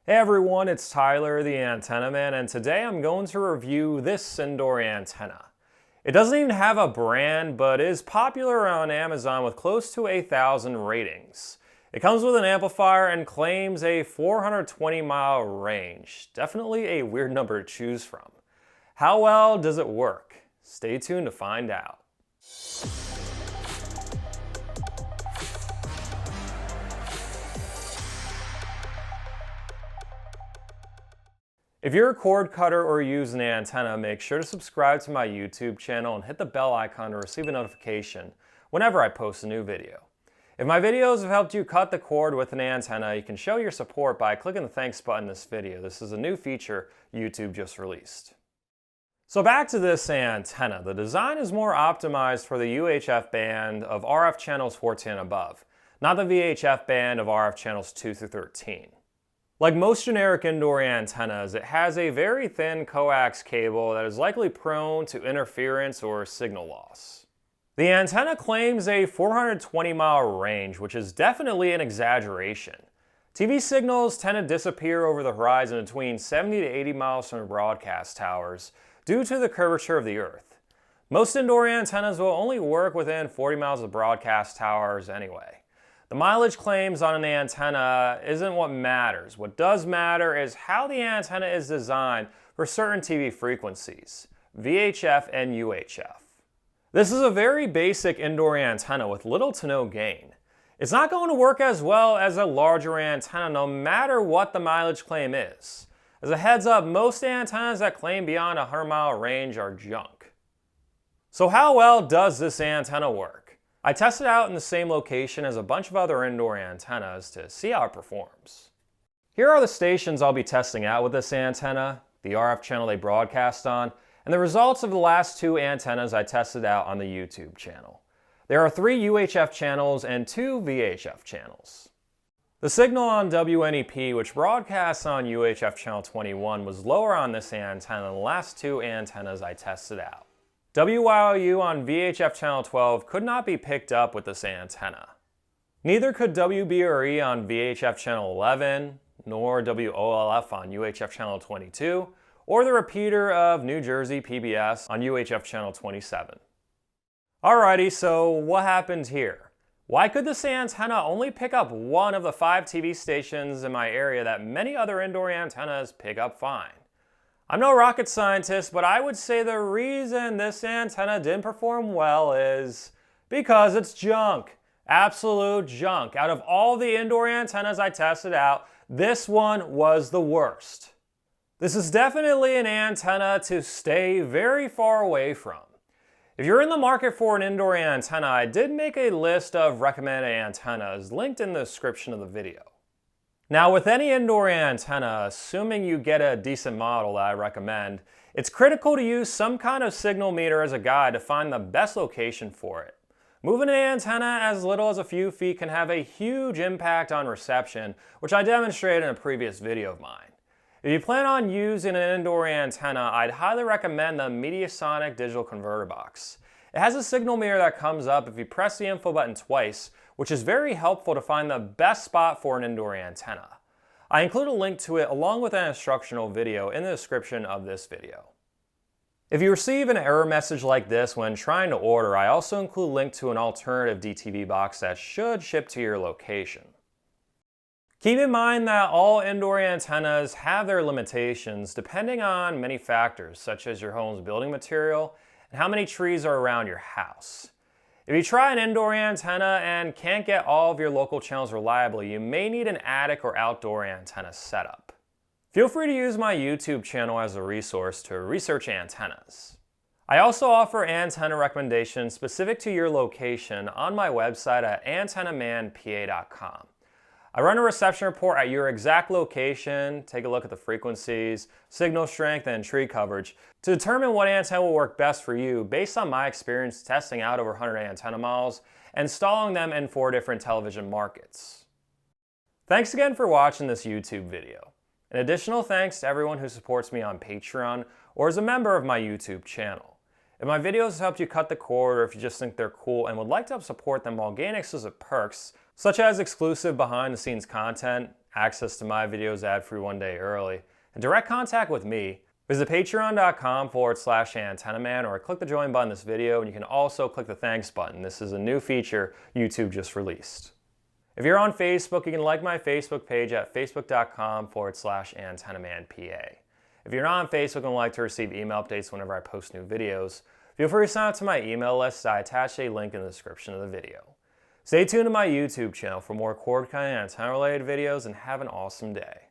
Hey everyone, it's Tyler, the Antenna Man, and today I'm going to review this indoor antenna. It doesn't even have a brand, but is popular on Amazon with close to 1,000 ratings. It comes with an amplifier and claims a 420-mile range. Definitely a weird number to choose from. How well does it work? Stay tuned to find out. If you're a cord cutter or use an antenna, make sure to subscribe to my YouTube channel and hit the bell icon to receive a notification whenever I post a new video. If my videos have helped you cut the cord with an antenna, you can show your support by clicking the thanks button in this video. This is a new feature YouTube just released. So back to this antenna. The design is more optimized for the UHF band of RF channels 14 and above, not the VHF band of RF channels 2 through 13. Like most generic indoor antennas, it has a very thin coax cable that is likely prone to interference or signal loss. The antenna claims a 420-mile range, which is definitely an exaggeration. TV signals tend to disappear over the horizon between 70 to 80 miles from broadcast towers due to the curvature of the Earth. Most indoor antennas will only work within 40 miles of broadcast towers anyway. The mileage claims on an antenna isn't what matters. What does matter is how the antenna is designed for certain TV frequencies, VHF and UHF. This is a very basic indoor antenna with little to no gain. It's not going to work as well as a larger antenna no matter what the mileage claim is. As a heads up, most antennas that claim beyond a 100-mile range are junk. So how well does this antenna work? I tested it out in the same location as a bunch of other indoor antennas to see how it performs. Here are the stations I'll be testing out with this antenna, the RF channel they broadcast on, and the results of the last two antennas I tested out on the YouTube channel. There are 3 UHF channels and 2 VHF channels. The signal on WNEP, which broadcasts on UHF channel 21, was lower on this antenna than the last 2 antennas I tested out. WYOU on VHF channel 12 could not be picked up with this antenna. Neither could WBRE on VHF channel 11, nor WOLF on UHF channel 22, or the repeater of New Jersey PBS on UHF channel 27. Alrighty, so what happened here? Why could this antenna only pick up one of the 5 TV stations in my area that many other indoor antennas pick up fine? I'm no rocket scientist, but I would say the reason this antenna didn't perform well is because it's junk. Absolute junk. Out of all the indoor antennas I tested out, this one was the worst. This is definitely an antenna to stay very far away from. If you're in the market for an indoor antenna, I did make a list of recommended antennas linked in the description of the video. Now with any indoor antenna, assuming you get a decent model that I recommend, it's critical to use some kind of signal meter as a guide to find the best location for it. Moving an antenna as little as a few feet can have a huge impact on reception, which I demonstrated in a previous video of mine. If you plan on using an indoor antenna, I'd highly recommend the Mediasonic digital converter box. It has a signal meter that comes up if you press the info button twice, which is very helpful to find the best spot for an indoor antenna. I include a link to it along with an instructional video in the description of this video. If you receive an error message like this when trying to order, I also include a link to an alternative DTV box that should ship to your location. Keep in mind that all indoor antennas have their limitations depending on many factors, such as your home's building material and how many trees are around your house. If you try an indoor antenna and can't get all of your local channels reliably, you may need an attic or outdoor antenna setup. Feel free to use my YouTube channel as a resource to research antennas. I also offer antenna recommendations specific to your location on my website at antennamanpa.com. I run a reception report at your exact location, take a look at the frequencies, signal strength, and tree coverage to determine what antenna will work best for you based on my experience testing out over 100 antenna models and installing them in 4 different television markets. Thanks again for watching this YouTube video. An additional thanks to everyone who supports me on Patreon or is a member of my YouTube channel. If my videos have helped you cut the cord, or if you just think they're cool and would like to help support them while gaining exclusive perks, such as exclusive behind-the-scenes content, access to my videos ad-free 1 day early, and direct contact with me, visit patreon.com/antennaman or click the join button in this video, and you can also click the thanks button. This is a new feature YouTube just released. If you're on Facebook, you can like my Facebook page at facebook.com/antennamanpa. If you're not on Facebook and would like to receive email updates whenever I post new videos, feel free to sign up to my email list. I attached a link in the description of the video. Stay tuned to my YouTube channel for more cord cutting and antenna related videos, and have an awesome day.